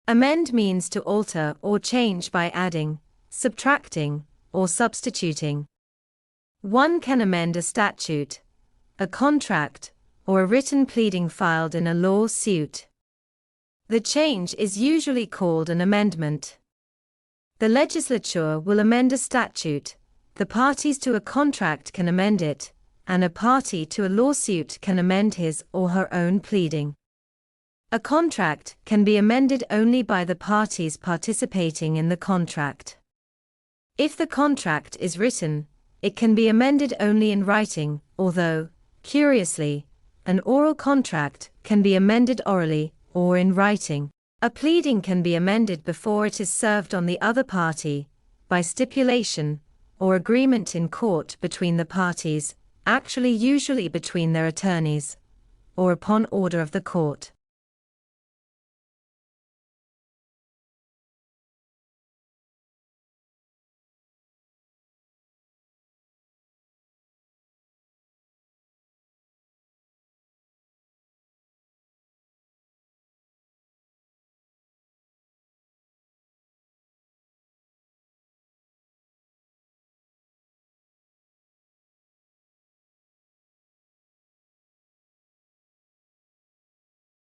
Amend means to alter or change by adding, subtracting, or substituting. One can amend a statute, a contract, or a written pleading filed in a lawsuit. The change is usually called an amendment. The legislature will amend a statute, the parties to a contract can amend it, and a party to a lawsuit can amend his or her own pleading. A contract can be amended only by the parties participating in the contract. If the contract is written, it can be amended only in writing, although, curiously, an oral contract can be amended orally or in writing. A pleading can be amended before it is served on the other party, by stipulation, or agreement in court between the parties, actually usually between their attorneys, or upon order of the court.